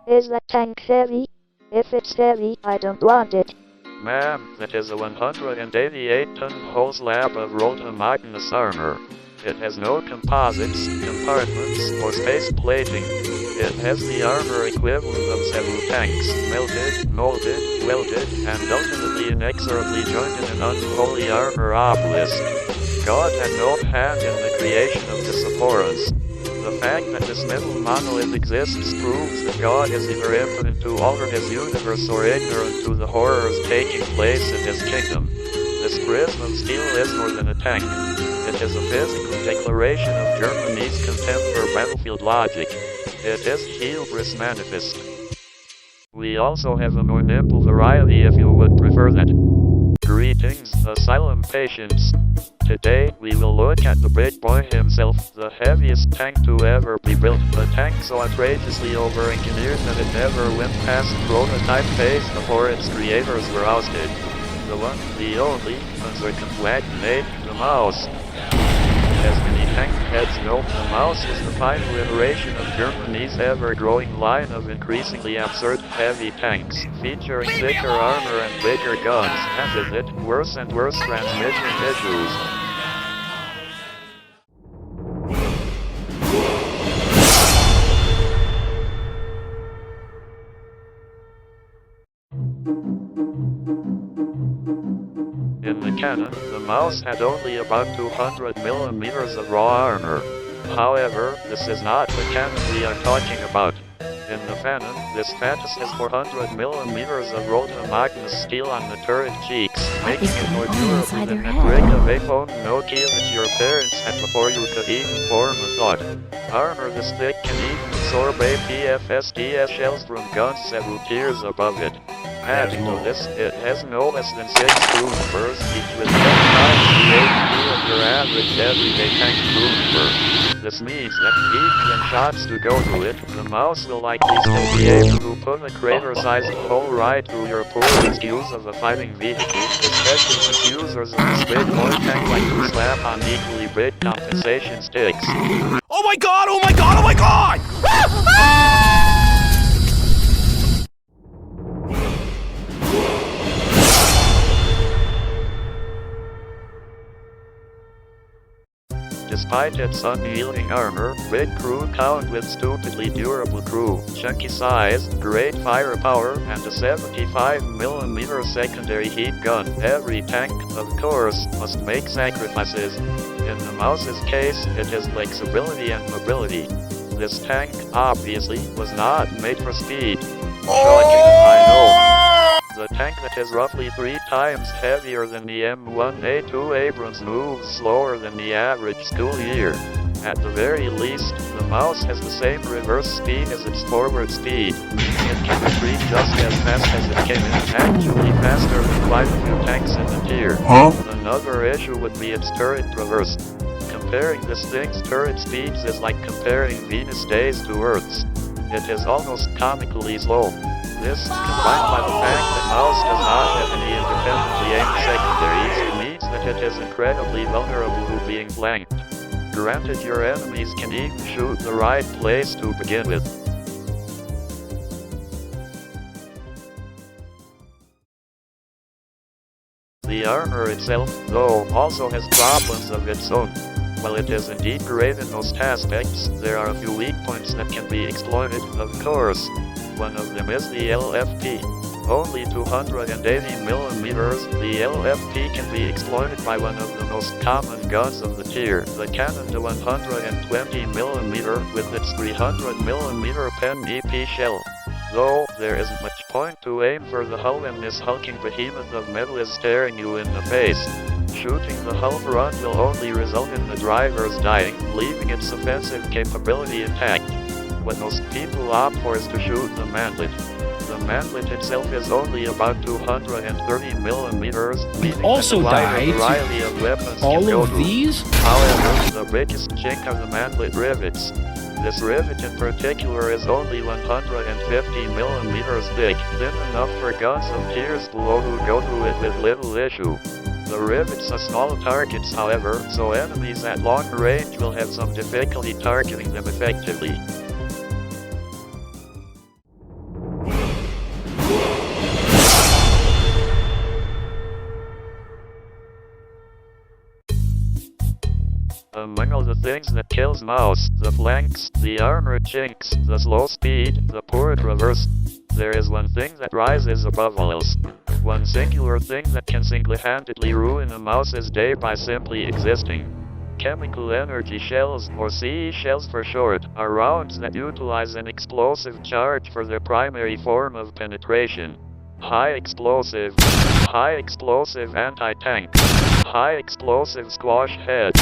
Is that tank heavy? If it's heavy, I don't want it. Ma'am, that is a 188-ton whole slab of Rota Magnus armor. It has no composites, compartments, or space plating. It has the armor equivalent of several tanks, melted, molded, welded, and ultimately inexorably joined in an unholy armor obelisk. God had no hand in the creation of this abhorrence. The fact that this metal monolith exists proves that God is either impotent to alter his universe or ignorant to the horrors taking place in his kingdom. This prism of steel is more than a tank. It is a physical declaration of Germany's contempt for battlefield logic. It is hubris manifest. We also have a more nimble variety if you would prefer that. Greetings, asylum patients. Today, we will look at the big boy himself, the heaviest tank to ever be built. A tank so outrageously over-engineered that it never went past the prototype phase before its creators were ousted. The one, the only, uncircumvented, the mouse. As many tank heads know, the mouse is the final iteration of Germany's ever-growing line of increasingly absurd heavy tanks, featuring thicker armor and bigger guns, and with it, worse and worse transmission issues. In the cannon, the mouse had only about 200 millimeters of raw armor. However, this is not the cannon we are talking about. In the Phantom, this Fantas has 400 millimeters of Rota Magnus steel on the turret cheeks, making it more durable than the brick of a phone Nokia that your parents had before you could even form a thought. Armor this thick can even absorb APFSDS shells from guns several tiers above it. Adding to this, it has no less than 6 cruise bursts, each with 10 times the HP of your average everyday tank cruise burst. This means that even when shots do go through it, the mouse will likely still be able to put a crater-sized hole right through your poor excuse of a fighting vehicle, especially since users of this big boy tank like to slap on equally big compensation sticks. Oh my god, oh my god, oh my god! Despite its unyielding armor, big crew count with stupidly durable crew, chunky size, great firepower, and a 75mm secondary heat gun, every tank, of course, must make sacrifices. In the mouse's case, it is flexibility and mobility. This tank, obviously, was not made for speed. Shocking, I know. The tank that is roughly 3 times heavier than the M1A2 Abrams moves slower than the average school year. At the very least, the mouse has the same reverse speed as its forward speed, meaning it can retreat just as fast as it came in, actually faster than quite a few tanks in the tier. Another issue would be its turret traverse. Comparing this thing's turret speeds is like comparing Venus days to Earth's. It is almost comically slow. This, combined by the fact that mouse does not have any independently aimed secondaries, means that it is incredibly vulnerable to being flanked. Granted, your enemies can even shoot the right place to begin with. The armor itself, though, also has problems of its own. While it is indeed great in most aspects, there are a few weak points that can be exploited, of course. One of them is the LFP. Only 280mm, the LFP can be exploited by one of the most common guns of the tier, the Canon the 120mm with its 300mm pen EP shell. Though, there isn't much point to aim for the hull when this hulking behemoth of metal is staring you in the face. Shooting the hull front will only result in the driver's dying, leaving its offensive capability intact. What most people opt for is to shoot the mantlet. The mantlet itself is only about 230mm, meaning also that a died variety of weapons all can go of through. these? However, the biggest chink are the mantlet rivets. This rivet in particular is only 150mm thick, thin enough for guns of tiers below who go through it with little issue. The rivets are small targets, however, so enemies at long range will have some difficulty targeting them effectively. Among all the things that kills mouse, the flanks, the armor chinks, the slow speed, the poor traverse, there is one thing that rises above all else. One singular thing that can single-handedly ruin a mouse's day by simply existing. Chemical energy shells, or CE shells for short, are rounds that utilize an explosive charge for their primary form of penetration. High explosive anti-tank, high explosive squash head.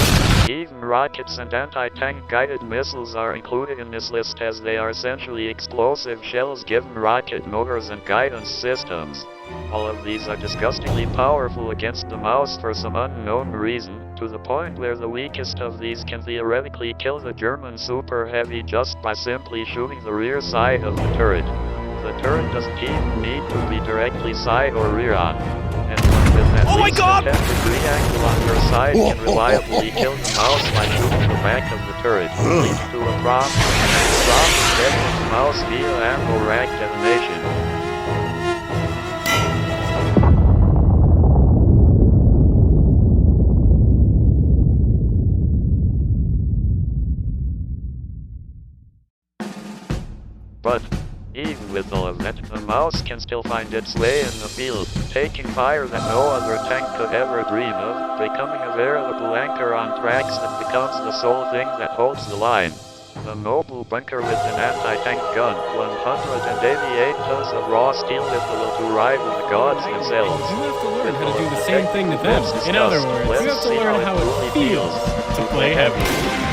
Even rockets and anti-tank guided missiles are included in this list as they are essentially explosive shells given rocket motors and guidance systems. All of these are disgustingly powerful against the mouse for some unknown reason, to the point where the weakest of these can theoretically kill the German Super Heavy just by simply shooting the rear side of the turret. The turret doesn't even need to be directly side or rear on. And one with at least a 10-degree angle on your side can reliably kill the mouse by shooting the back of the turret, leading to a prompt death of the mouse via ammo rack detonation. But even with all of that, the mouse can still find its way in the field, taking fire that no other tank could ever dream of, becoming a veritable anchor on tracks that becomes the sole thing that holds the line. A mobile bunker with an anti-tank gun, 188 tons of raw steel that will to rival the gods themselves. You have to learn how to do the same thing to them. In other words, you have to learn how it feels to play heavy.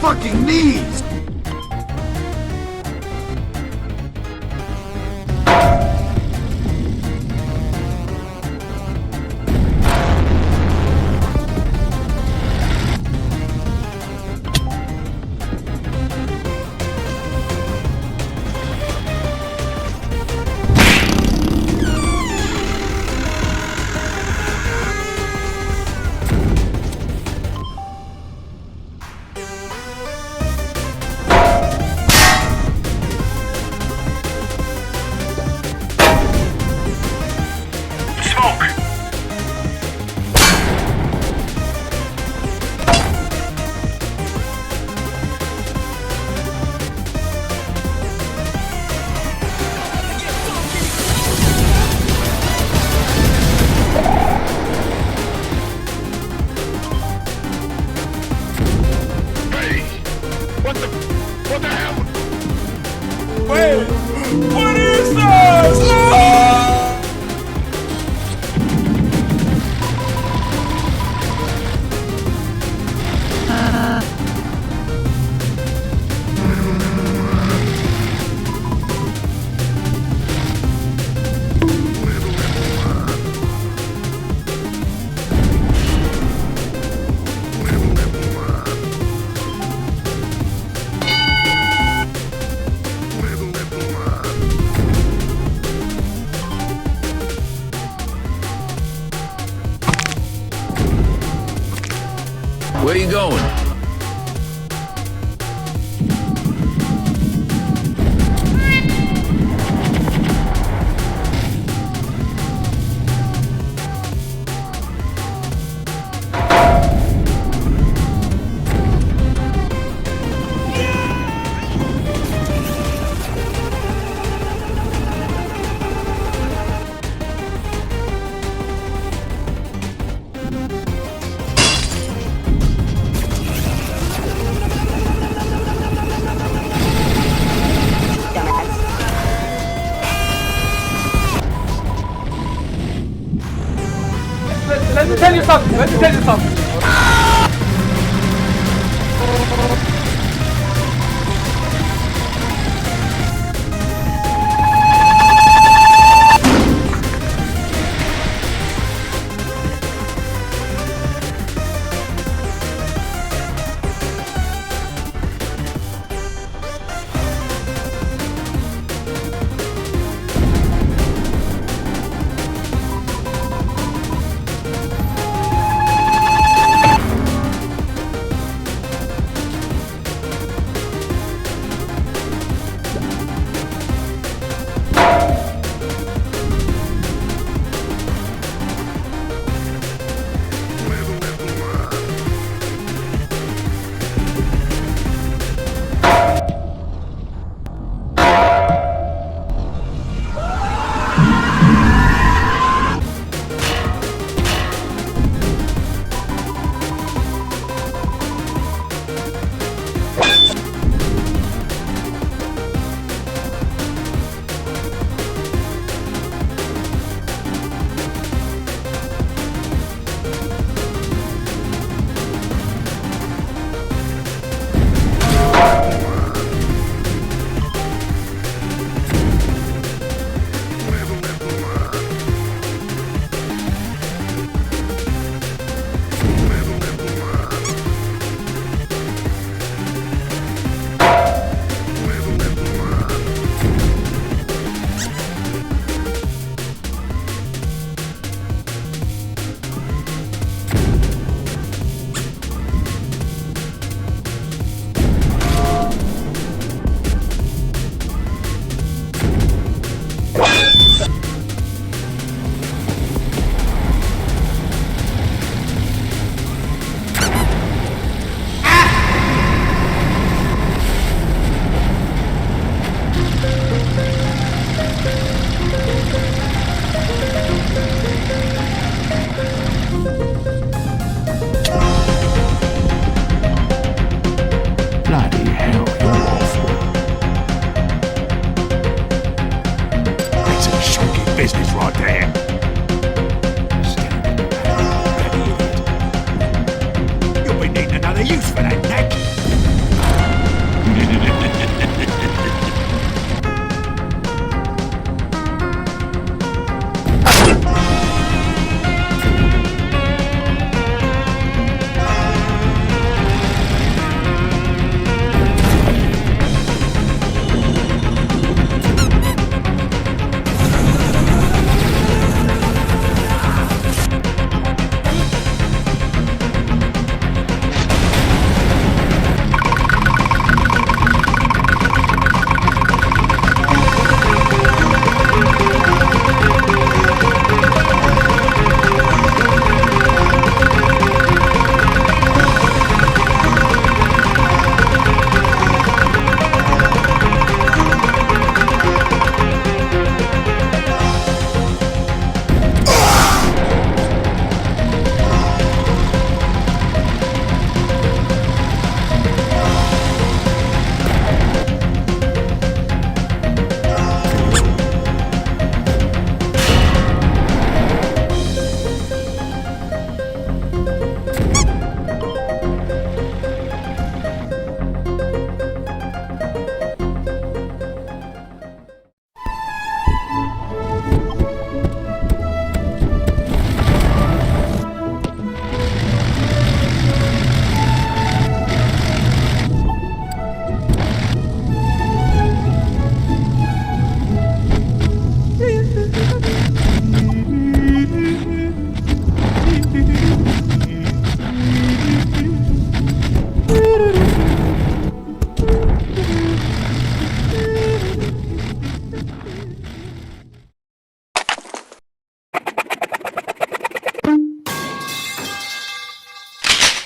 Fucking knees! What the hell? Wait! What is this? Where you going? Let me tell you something. business right there. You'll be needing another use for that neck.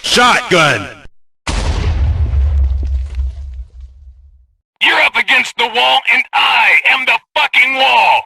Shotgun! You're up against the wall, and I am the fucking wall!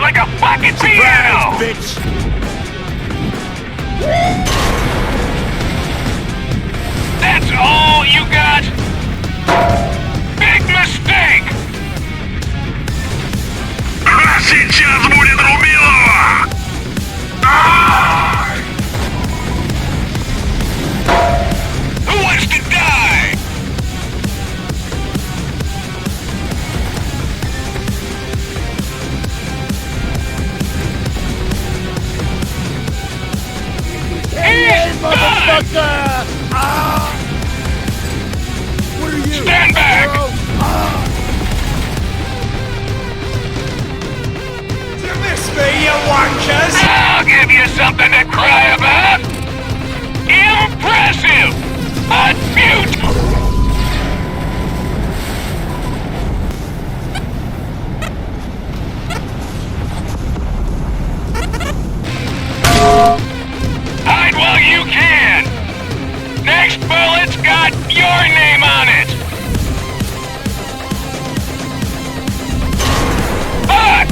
Like a fucking piano! Bitch! That's all you got? Big mistake! Сейчас будет рубилово! Who wants to die? Motherfucker! What are you? Stand back! You miss me, you wankers! I'll give you something to cry about! Impressive! But beautiful! Hide while you can! Next bullet's got your name on it! Fuck!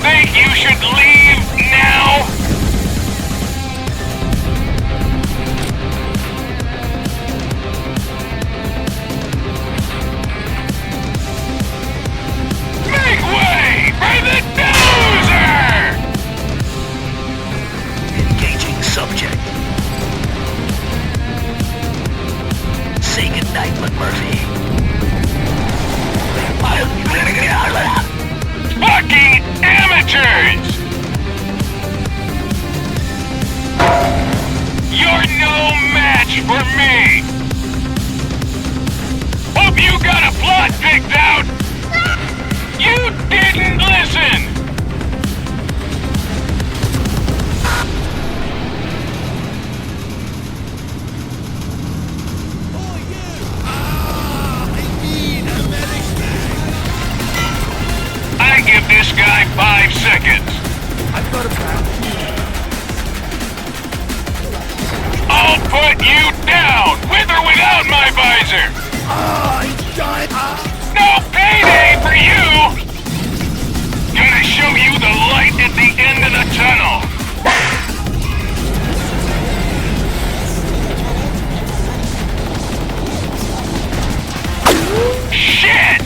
think you should leave now? Make way for the dozer! Engaging subject. Say goodnight, McMurphy. Fucking amateurs! You're no match for me! Hope you got a plot picked out! You didn't listen! I give this guy 5 seconds. I've got a plan. I'll put you down, with or without my visor. He's dying. No payday for you! Gonna show you the light at the end of the tunnel. Shit!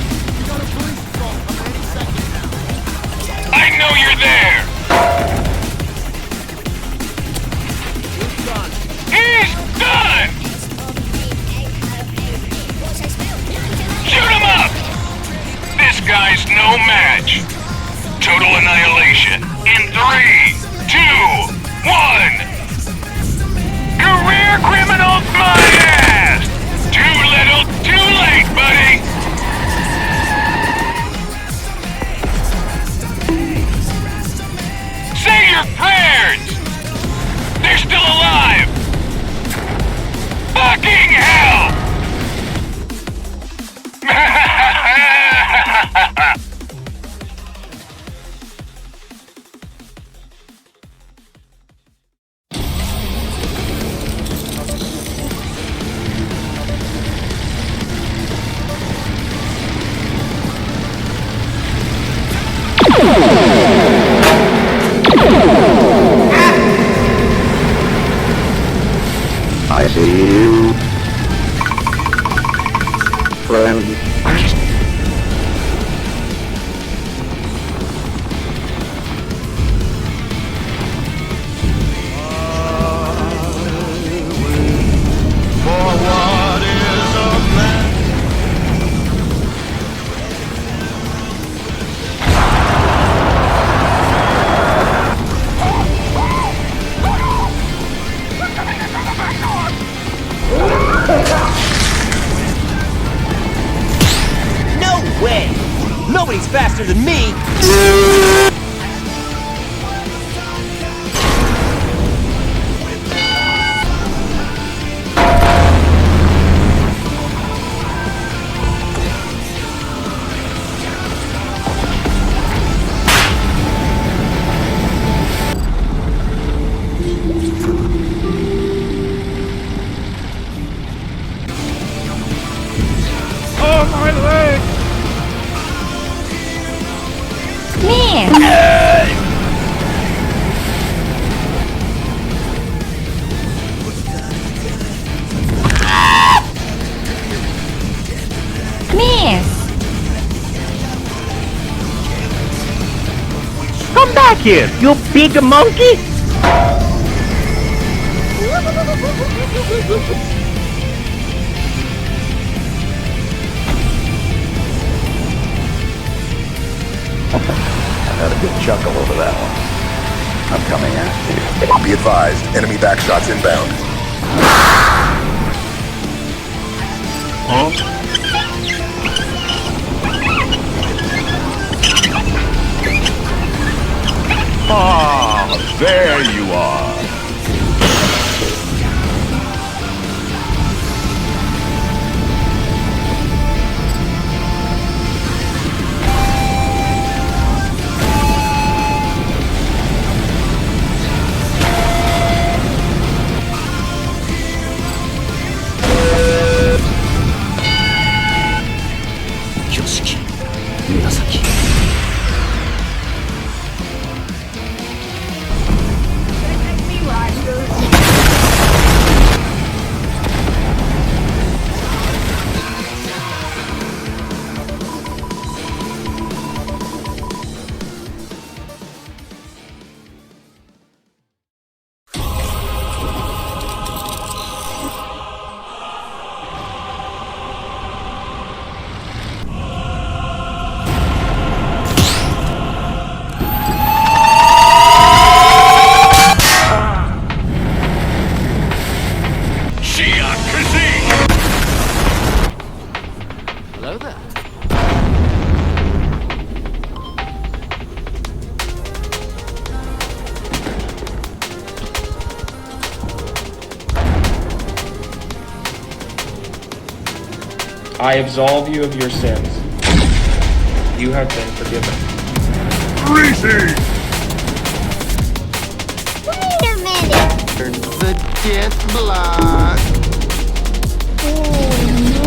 I know you're there! He's done! Shoot him up! This guy's no match. Total annihilation in 3, 2, 1. Career criminal my ass! Too little, too late, buddy! Say your prayers! They're still alive! Fucking hell! I see you, friend. Nobody's faster than me! Oh, my leg! Come back here, you big monkey! I had a good chuckle over that one. I'm coming after you. Be advised, enemy backshots inbound. Ah, there you are. I absolve you of your sins. You have been forgiven. Greasy! Wait a minute! The death block. Oh no!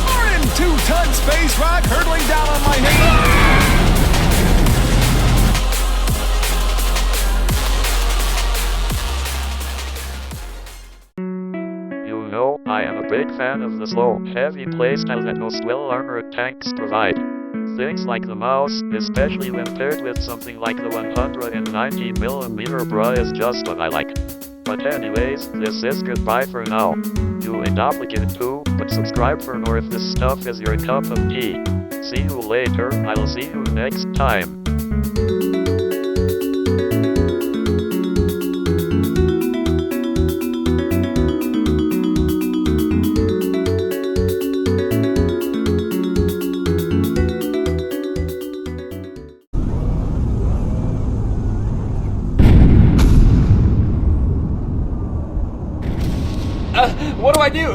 Morning, 2-ton space rock hurtling down on my head. You know, I am a big fan of the slow, heavy playstyle that most well-armored tanks provide. Things like the mouse, especially when paired with something like the 190mm bra, is just what I like. But anyways, this is goodbye for now. You ain't obligated to, but subscribe for more if this stuff is your cup of tea. See you later, I'll see you next time. What do I do?